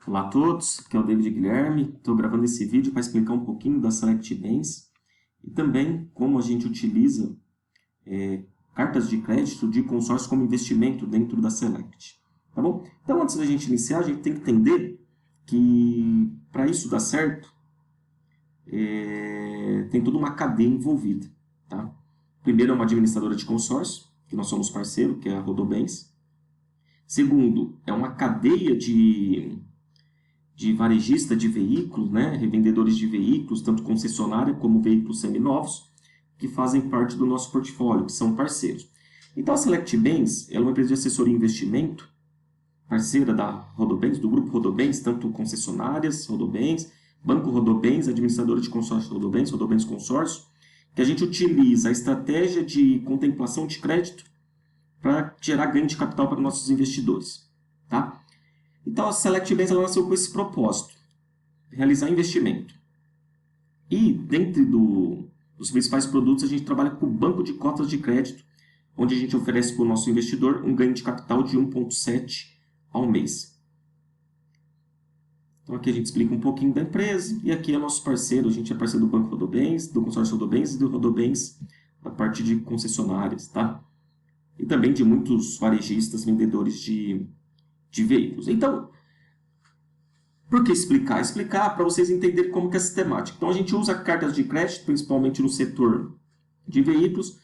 Olá a todos, aqui é o David Guilherme. Estou gravando esse vídeo para explicar um pouquinho da Select Banks e também como a gente utiliza cartas de crédito de consórcio como investimento dentro da Select. Tá bom? Então, antes da gente iniciar, a gente tem que entender que para isso dar certo, tem toda uma cadeia envolvida. Tá? Primeiro é uma administradora de consórcio, que nós somos parceiro, que é a Rodobens. Segundo, é uma cadeia de varejista de veículos, né, revendedores de veículos, tanto concessionária como veículos seminovos, que fazem parte do nosso portfólio, que são parceiros. Então a Select Banks é uma empresa de assessoria e investimento, parceira da Rodobens, do grupo Rodobens, tanto concessionárias Rodobens, Banco Rodobens, administradora de consórcio Rodobens, Rodobens Consórcio, que a gente utiliza a estratégia de contemplação de crédito para gerar ganho de capital para nossos investidores. Tá? Então, a Select Banks ela nasceu com esse propósito, realizar investimento. E, dentro dos principais produtos, a gente trabalha com o banco de cotas de crédito, onde a gente oferece para o nosso investidor um ganho de capital de 1,7 ao mês. Então, aqui a gente explica um pouquinho da empresa, e aqui é nosso parceiro, a gente é parceiro do Banco Rodobens, do consórcio Rodobens e do Rodobens, da parte de concessionárias, tá? E também de muitos varejistas, vendedores de veículos. Então, por que explicar? Explicar para vocês entenderem como que é a sistemática. Então, a gente usa cartas de crédito, principalmente no setor de veículos,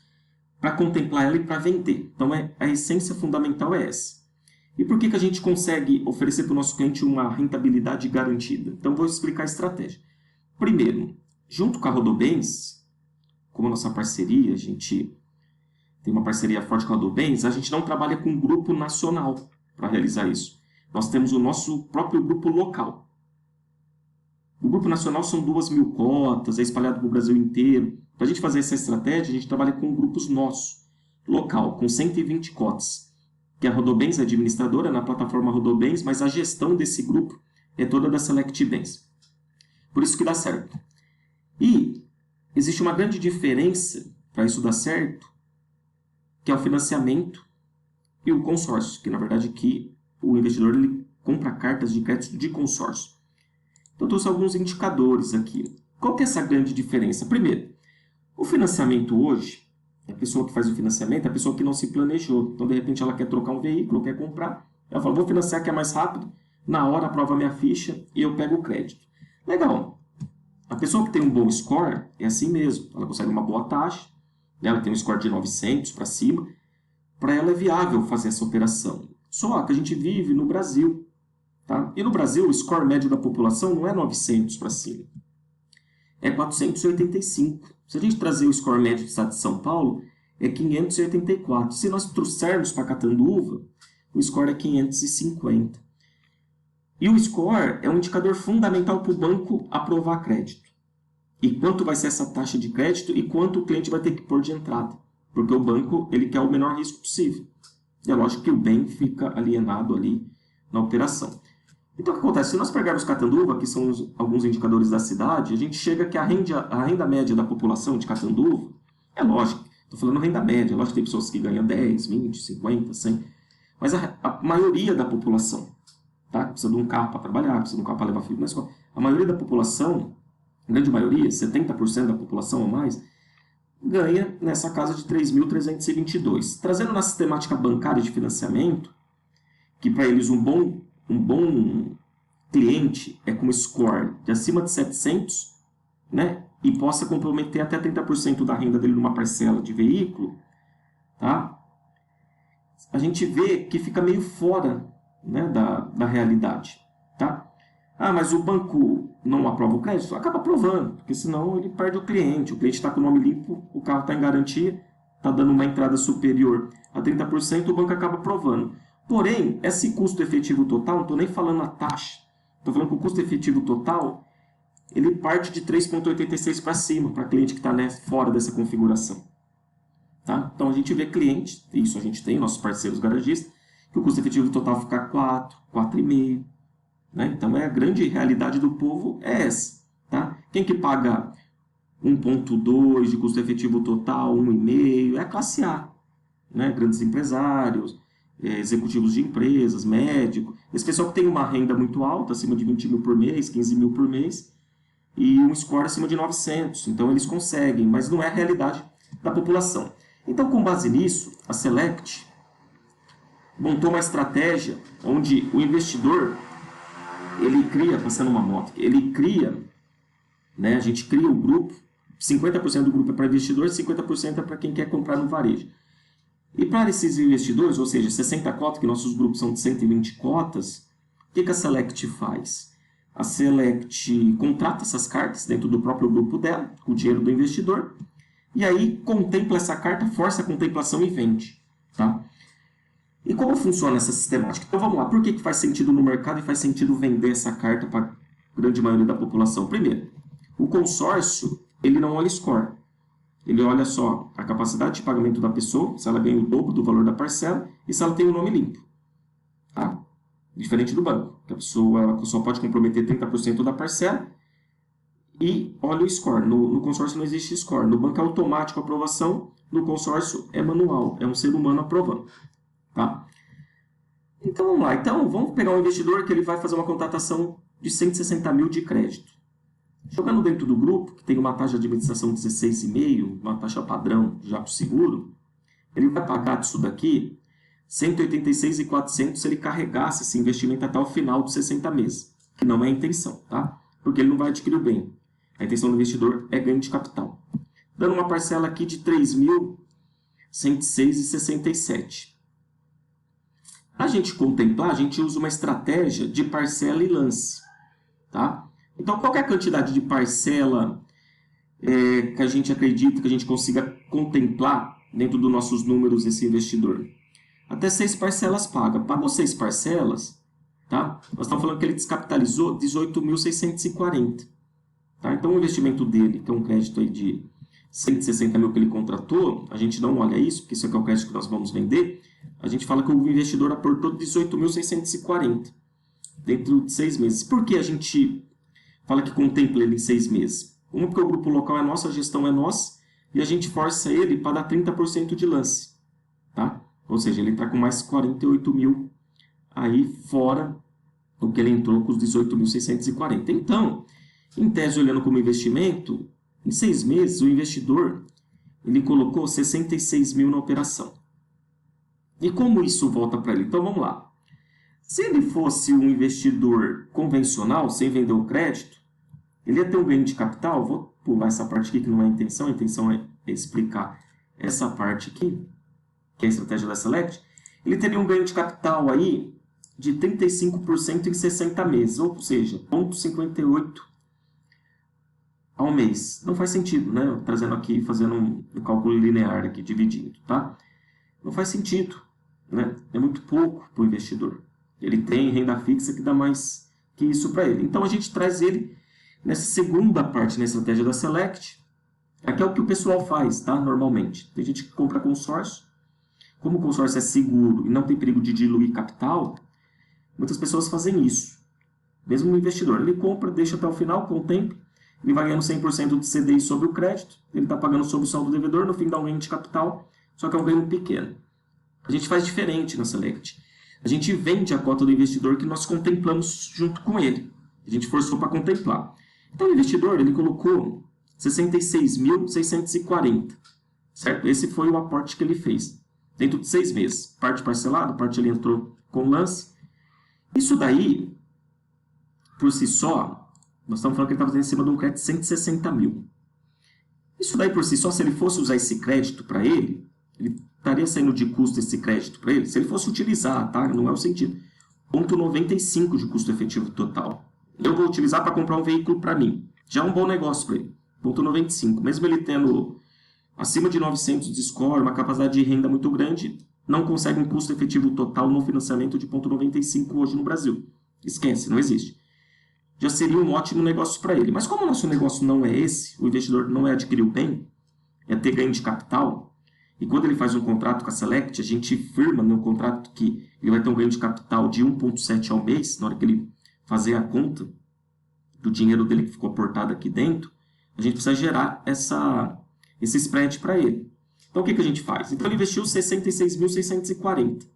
para contemplar ela e para vender. Então, a essência fundamental é essa. E por que a gente consegue oferecer para o nosso cliente uma rentabilidade garantida? Então, vou explicar a estratégia. Primeiro, junto com a Rodobens, como a nossa parceria, a gente tem uma parceria forte com a Rodobens, a gente não trabalha com um grupo nacional para realizar isso. Nós temos o nosso próprio grupo local. O grupo nacional são 2.000 cotas, é espalhado para o Brasil inteiro. Para a gente fazer essa estratégia, a gente trabalha com grupos nossos, local, com 120 cotas. Que a Rodobens é administradora na plataforma Rodobens, mas a gestão desse grupo é toda da Select Banks. Por isso que dá certo. E existe uma grande diferença para isso dar certo, que é o financiamento e o consórcio, que na verdade aqui o investidor ele compra cartas de crédito de consórcio. Então eu trouxe alguns indicadores aqui. Qual que é essa grande diferença? Primeiro, o financiamento hoje, a pessoa que faz o financiamento é a pessoa que não se planejou. Então de repente ela quer trocar um veículo, quer comprar, ela fala, vou financiar que é mais rápido, na hora aprova minha ficha e eu pego o crédito. Legal. A pessoa que tem um bom score é assim mesmo, ela consegue uma boa taxa, ela tem um score de 900 para cima, para ela é viável fazer essa operação. Só que a gente vive no Brasil. Tá? E no Brasil, o score médio da população não é 900 para cima. É 485. Se a gente trazer o score médio do estado de São Paulo, é 584. Se nós trouxermos para Catanduva, o score é 550. E o score é um indicador fundamental para o banco aprovar crédito. E quanto vai ser essa taxa de crédito e quanto o cliente vai ter que pôr de entrada. Porque o banco ele quer o menor risco possível. E é lógico que o bem fica alienado ali na operação. Então, o que acontece? Se nós pegarmos Catanduva, que são alguns indicadores da cidade, a gente chega que a renda média da população de Catanduva, é lógico, estou falando renda média, é lógico que tem pessoas que ganham 10, 20, 50, 100, mas a maioria da população, tá? Precisa de um carro para trabalhar, precisa de um carro para levar filho na escola. A maioria da população, a grande maioria, 70% da população ou mais, ganha nessa casa de 3.322. Trazendo na sistemática bancária de financiamento, que para eles um bom cliente é com score de acima de 700, né, e possa comprometer até 30% da renda dele numa parcela de veículo, tá? A gente vê que fica meio fora, né, da realidade. Tá? Ah, mas o banco não aprova o crédito? Acaba aprovando, porque senão ele perde o cliente está com o nome limpo, o carro está em garantia, está dando uma entrada superior a 30%, o banco acaba aprovando. Porém, esse custo efetivo total, não estou nem falando a taxa, estou falando que o custo efetivo total, ele parte de 3,86 para cima, para cliente que está fora dessa configuração. Tá? Então a gente vê cliente, isso a gente tem, nossos parceiros garagistas, que o custo efetivo total fica 4, 4,5. Né? Então a grande realidade do povo é essa. Tá? Quem que paga 1,2 de custo efetivo total, 1,5, é a classe A. Né? Grandes empresários, executivos de empresas, médicos, Esse pessoal que tem uma renda muito alta, acima de 20 mil por mês, 15 mil por mês, e um score acima de 900. Então, eles conseguem, mas não é a realidade da população. Então, com base nisso, a Select montou uma estratégia onde o investidor, ele cria, passando uma moto, ele cria, né, a gente cria o grupo, 50% do grupo é para investidor, 50% é para quem quer comprar no varejo. E para esses investidores, ou seja, 60 cotas, que nossos grupos são de 120 cotas, o que a Select faz? A Select contrata essas cartas dentro do próprio grupo dela, com o dinheiro do investidor, e aí contempla essa carta, força a contemplação e vende. Tá? E como funciona essa sistemática? Então vamos lá, por que faz sentido no mercado e faz sentido vender essa carta para a grande maioria da população? Primeiro, o consórcio ele não olha score. Ele olha só a capacidade de pagamento da pessoa, se ela ganha o dobro do valor da parcela e se ela tem o nome limpo. Tá? Diferente do banco, que a pessoa só pode comprometer 30% da parcela e olha o score. No consórcio não existe score. No banco é automático a aprovação, no consórcio é manual, é um ser humano aprovando. Tá? Então vamos lá. Então vamos pegar um investidor que ele vai fazer uma contratação de 160 mil de crédito. Jogando dentro do grupo, que tem uma taxa de administração de 16,5, uma taxa padrão já para o seguro, ele vai pagar disso daqui 186.400 se ele carregasse esse investimento até o final dos 60 meses, que não é a intenção, tá? Porque ele não vai adquirir o bem. A intenção do investidor é ganho de capital. Dando uma parcela aqui de 3.106,67. Para a gente contemplar, a gente usa uma estratégia de parcela e lance, tá? Então, qual é a quantidade de parcela que a gente acredita que a gente consiga contemplar dentro dos nossos números esse investidor? Até 6 parcelas paga. Pagou 6 parcelas, tá? Nós estamos falando que ele descapitalizou 18.640. Tá? Então, o investimento dele, que é um crédito aí de 160 mil que ele contratou, a gente não olha isso, porque isso aqui é o crédito que nós vamos vender, a gente fala que o investidor aportou 18.640 dentro de 6 meses. Por que a gente fala que contempla ele em 6 meses? Uma, porque o grupo local é nosso, a gestão é nossa, e a gente força ele para dar 30% de lance. Tá? Ou seja, ele está com mais 48 mil aí fora do que ele entrou com os 18.640. Então, em tese, olhando como investimento, em 6 meses o investidor ele colocou 66 mil na operação. E como isso volta para ele? Então vamos lá. Se ele fosse um investidor convencional, sem vender o crédito, ele ia ter um ganho de capital. Vou pular essa parte aqui que não é a intenção é explicar essa parte aqui, que é a estratégia da Select. Ele teria um ganho de capital aí de 35% em 60 meses, ou seja, 0,58 ao mês. Não faz sentido, né? Trazendo aqui, fazendo um cálculo linear aqui, dividindo, tá? Não faz sentido, né? É muito pouco para o investidor. Ele tem renda fixa que dá mais que isso para ele. Então, a gente traz ele nessa segunda parte, na estratégia da Select. Aqui é o que o pessoal faz, tá? Normalmente. Tem gente que compra consórcio. Como o consórcio é seguro e não tem perigo de diluir capital, muitas pessoas fazem isso. Mesmo o investidor, ele compra, deixa até o final, contempla, ele vai ganhando 100% de CDI sobre o crédito, ele está pagando sobre o saldo do devedor, no fim dá um ganho de capital, só que é um ganho pequeno. A gente faz diferente na Select. A gente vende a cota do investidor que nós contemplamos junto com ele. A gente forçou para contemplar. Então o investidor ele colocou 66.640, certo? Esse foi o aporte que ele fez dentro de 6 meses. Parte parcelada, parte ele entrou com lance. Isso daí, por si só, nós estamos falando que ele está fazendo em cima de um crédito de 160 mil. Isso daí por si só, se ele fosse usar esse crédito para ele estaria saindo de custo esse crédito para ele? Se ele fosse utilizar, tá? Não é o sentido. 0,95 de custo efetivo total. Eu vou utilizar para comprar um veículo para mim. Já é um bom negócio para ele. 0,95. Mesmo ele tendo acima de 900 de score, uma capacidade de renda muito grande, não consegue um custo efetivo total no financiamento de 0,95 hoje no Brasil. Esquece, não existe. Já seria um ótimo negócio para ele. Mas como o nosso negócio não é esse, o investidor não é adquirir o bem, é ter ganho de capital, e quando ele faz um contrato com a Select, a gente firma no contrato que ele vai ter um ganho de capital de 1,7 ao mês, na hora que ele fazer a conta do dinheiro dele que ficou aportado aqui dentro, a gente precisa gerar esse spread para ele. Então, o que a gente faz? Então, ele investiu 66.640.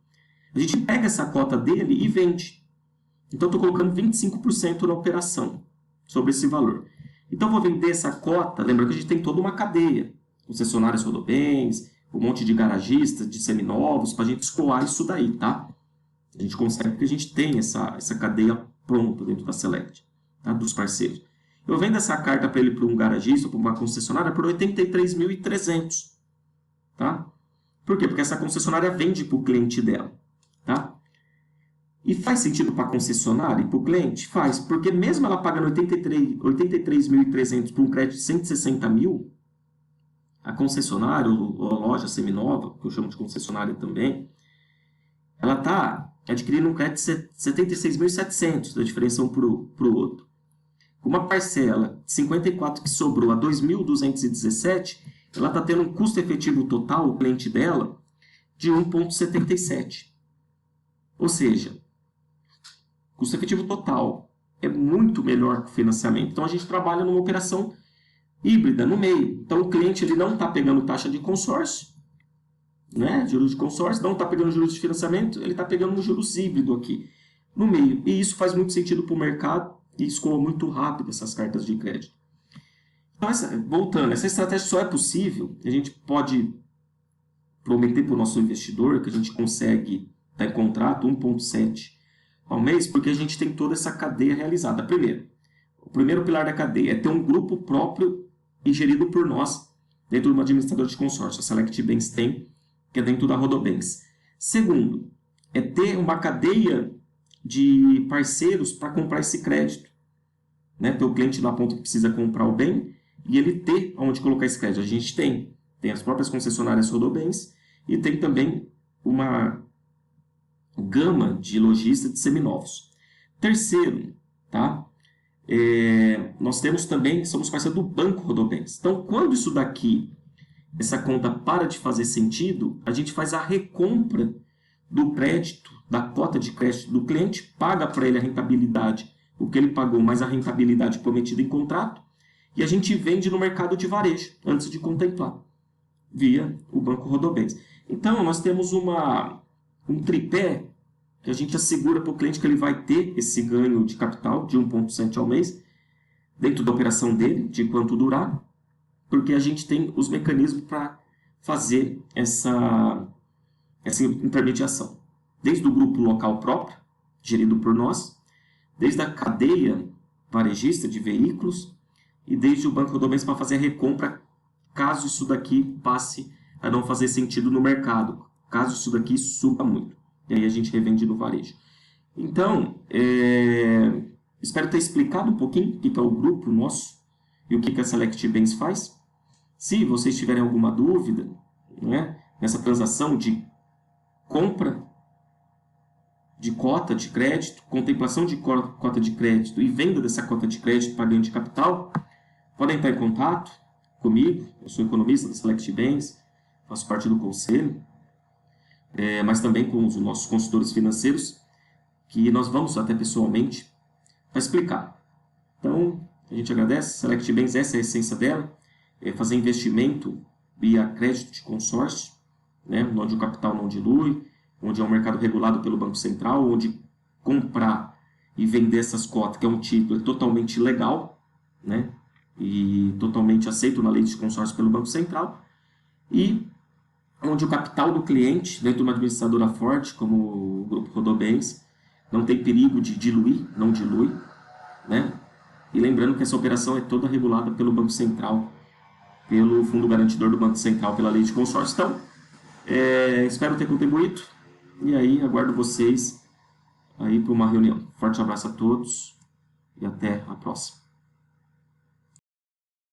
A gente pega essa cota dele e vende. Então, estou colocando 25% na operação sobre esse valor. Então, vou vender essa cota. Lembra que a gente tem toda uma cadeia. Concessionárias Rodobens, um monte de garagistas, de seminovos, para a gente escoar isso daí, tá? A gente consegue porque a gente tem essa cadeia pronta dentro da Select, tá? Dos parceiros. Eu vendo essa carta para ele para um garagista ou para uma concessionária por 83.300, tá? Por quê? Porque essa concessionária vende para o cliente dela, tá? E faz sentido para a concessionária e para o cliente? Faz, porque mesmo ela pagando 83.300 por um crédito de 160 mil, a concessionária ou a loja seminova, que eu chamo de concessionária também, ela está adquirindo um crédito de 76.700, da diferença um para o outro. Com uma parcela de 54 que sobrou a 2.217, ela está tendo um custo efetivo total, o cliente dela, de 1,77. Ou seja, custo efetivo total é muito melhor que o financiamento. Então, a gente trabalha numa operação híbrida no meio. Então, o cliente ele não está pegando taxa de consórcio, né? Juros de consórcio, não está pegando juros de financiamento, ele está pegando um juros híbrido aqui no meio. E isso faz muito sentido para o mercado e escoa muito rápido essas cartas de crédito. Então, voltando, essa estratégia só é possível, a gente pode prometer para o nosso investidor que a gente consegue estar em contrato 1,7 ao mês, porque a gente tem toda essa cadeia realizada. Primeiro, o primeiro pilar da cadeia é ter um grupo próprio e gerido por nós, dentro de uma administradora de consórcio. A Select Bens tem, que é dentro da Rodobens. Segundo, é ter uma cadeia de parceiros para comprar esse crédito. Né? Ter o cliente na ponta que precisa comprar o bem e ele ter onde colocar esse crédito. A gente tem as próprias concessionárias Rodobens e tem também uma gama de lojistas de seminovos. Terceiro, tá? Nós temos também, somos parceiros do Banco Rodobens. Então, quando isso daqui, essa conta para de fazer sentido, a gente faz a recompra do crédito, da cota de crédito do cliente, paga para ele a rentabilidade, o que ele pagou, mais a rentabilidade prometida em contrato, e a gente vende no mercado de varejo, antes de contemplar, via o Banco Rodobens. Então, nós temos um tripé que a gente assegura para o cliente que ele vai ter esse ganho de capital de 1,7 ao mês, dentro da operação dele, de quanto durar, porque a gente tem os mecanismos para fazer essa intermediação. Desde o grupo local próprio, gerido por nós, desde a cadeia varejista de veículos e desde o Banco Rodobens para fazer a recompra, caso isso daqui passe a não fazer sentido no mercado, caso isso daqui suba muito. E aí a gente revende no varejo. Então, espero ter explicado um pouquinho o que é o grupo nosso e o que a Select Bens faz. Se vocês tiverem alguma dúvida, né, nessa transação de compra de cota de crédito, contemplação de cota de crédito e venda dessa cota de crédito para ganho de capital, podem entrar em contato comigo. Eu sou economista da Select Bens, faço parte do conselho, mas também com os nossos consultores financeiros, que nós vamos até pessoalmente para explicar. Então, a gente agradece. Select Bens, essa é a essência dela, é fazer investimento via crédito de consórcio, né, onde o capital não dilui, onde é um mercado regulado pelo Banco Central, onde comprar e vender essas cotas, que é um título, é totalmente legal, né, e totalmente aceito na lei de consórcio pelo Banco Central, e onde o capital do cliente, dentro de uma administradora forte, como o Grupo Rodobens, não tem perigo de diluir, não dilui, né, e lembrando que essa operação é toda regulada pelo Banco Central, pelo Fundo Garantidor do Banco Central, pela lei de consórcio. Então, espero ter contribuído. E aí, aguardo vocês aí para uma reunião. Forte abraço a todos e até a próxima.